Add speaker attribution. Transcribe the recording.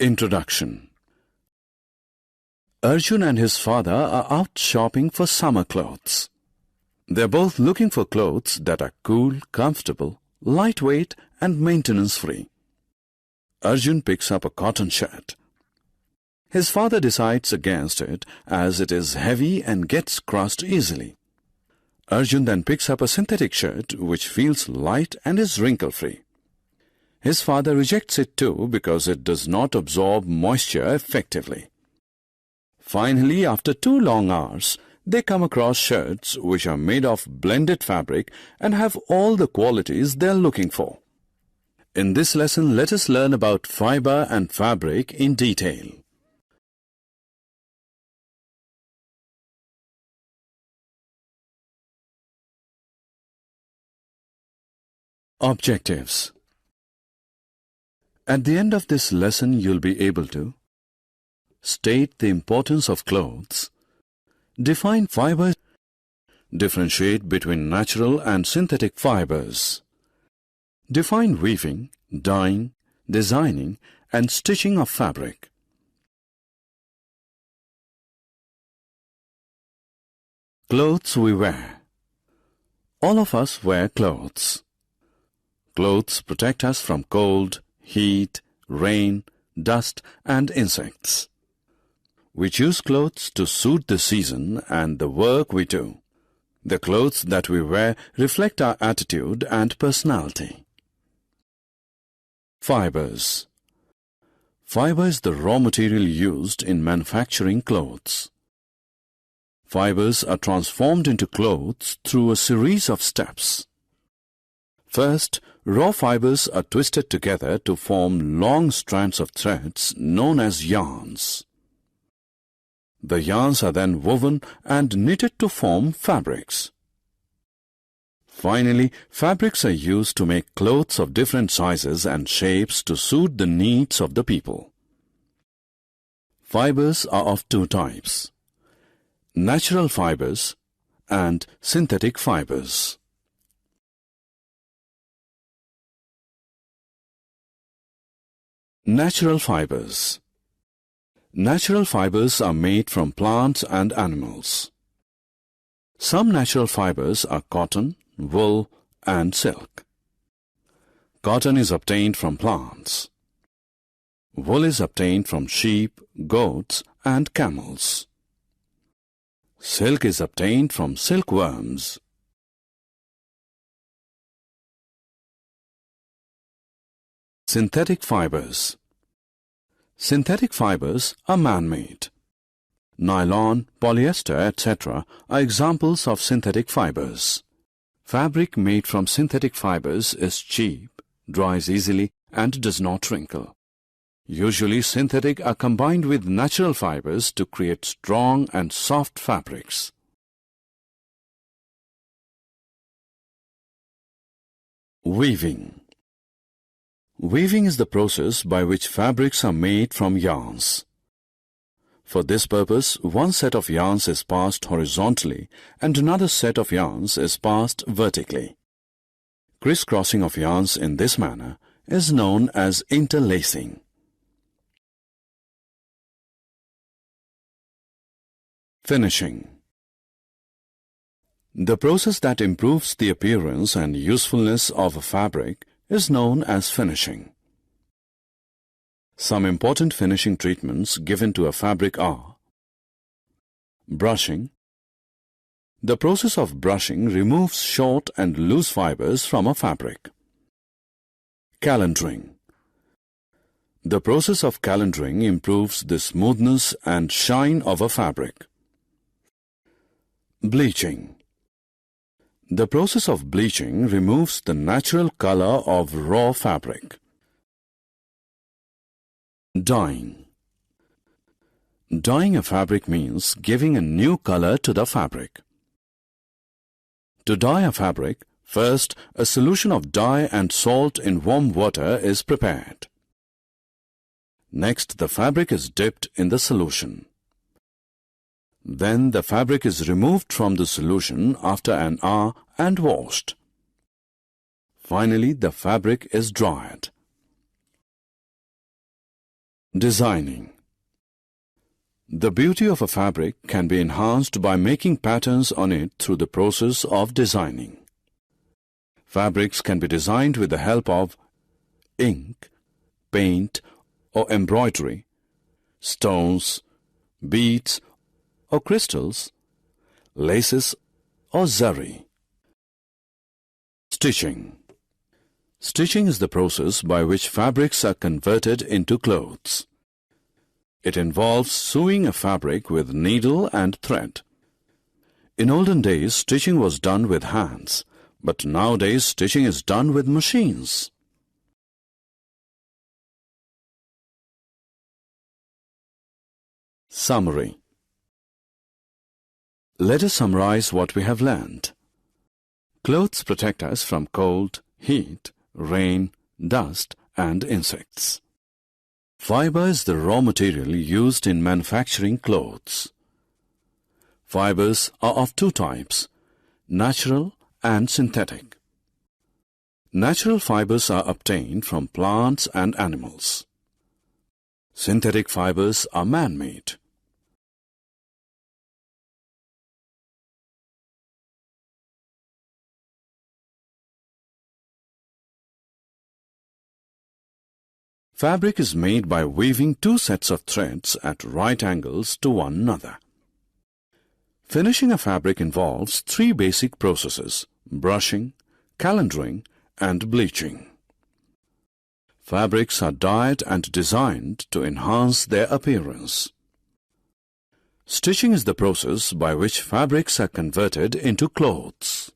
Speaker 1: Introduction. Arjun and his father are out shopping for summer clothes. They're both looking for clothes that are cool, comfortable, lightweight and maintenance-free. Arjun picks up a cotton shirt. His father decides against it as it is heavy and gets crushed easily. Arjun then picks up a synthetic shirt which feels light and is wrinkle-free. His father rejects it too because it does not absorb moisture effectively. Finally, after 2 long hours, they come across shirts which are made of blended fabric and have all the qualities they are looking for. In this lesson, let us learn about fibre and fabric in detail. Objectives. At the end of this lesson, you'll be able to state the importance of clothes, define fibers, differentiate between natural and synthetic fibers, define weaving, dyeing, designing, and stitching of fabric. Clothes we wear. All of us wear clothes. Clothes protect us from cold, heat, rain, dust, and insects. We choose clothes to suit the season and the work we do. The clothes that we wear reflect our attitude and personality. Fibers. Fiber is the raw material used in manufacturing clothes. Fibers are transformed into clothes through a series of steps. First, raw fibers are twisted together to form long strands of threads known as yarns. The yarns are then woven and knitted to form fabrics. Finally, fabrics are used to make clothes of different sizes and shapes to suit the needs of the people. Fibers are of 2 types: natural fibers and synthetic fibers. Natural fibers. Natural fibers are made from plants and animals. Some natural fibers are cotton, wool, and silk. Cotton is obtained from plants. Wool is obtained from sheep, goats, and camels. Silk is obtained from silkworms. Synthetic fibers. Synthetic fibers are man-made. Nylon, polyester, etc. are examples of synthetic fibers. Fabric made from synthetic fibers is cheap, dries easily, and does not wrinkle. Usually, synthetic are combined with natural fibers to create strong and soft fabrics. Weaving. Weaving is the process by which fabrics are made from yarns. For this purpose, one set of yarns is passed horizontally and another set of yarns is passed vertically. Crisscrossing of yarns in this manner is known as interlacing. Finishing. The process that improves the appearance and usefulness of a fabric is known as finishing. Some important finishing treatments given to a fabric are: brushing. The process of brushing removes short and loose fibers from a fabric. Calendering. The process of calendering improves the smoothness and shine of a fabric. Bleaching. The process of bleaching removes the natural color of raw fabric. Dyeing. Dyeing a fabric means giving a new color to the fabric. To dye a fabric, first a solution of dye and salt in warm water is prepared. Next, the fabric is dipped in the solution. Then the fabric is removed from the solution after an hour and washed. Finally, the fabric is dried. Designing. The beauty of a fabric can be enhanced by making patterns on it through the process of designing. Fabrics can be designed with the help of ink, paint or embroidery, stones, beads or crystals, laces or zari. Stitching. Stitching is the process by which fabrics are converted into clothes. It involves sewing a fabric with needle and thread. In olden days, stitching was done with hands, but nowadays stitching is done with machines. Summary. Let us summarize what we have learned. Clothes protect us from cold, heat, rain, dust, and insects. Fibre is the raw material used in manufacturing clothes. Fibers are of two types, natural and synthetic. Natural fibers are obtained from plants and animals. Synthetic fibers are man-made. Fabric is made by weaving two sets of threads at right angles to one another. Finishing a fabric involves three basic processes: brushing, calendering, and bleaching. Fabrics are dyed and designed to enhance their appearance. Stitching is the process by which fabrics are converted into clothes.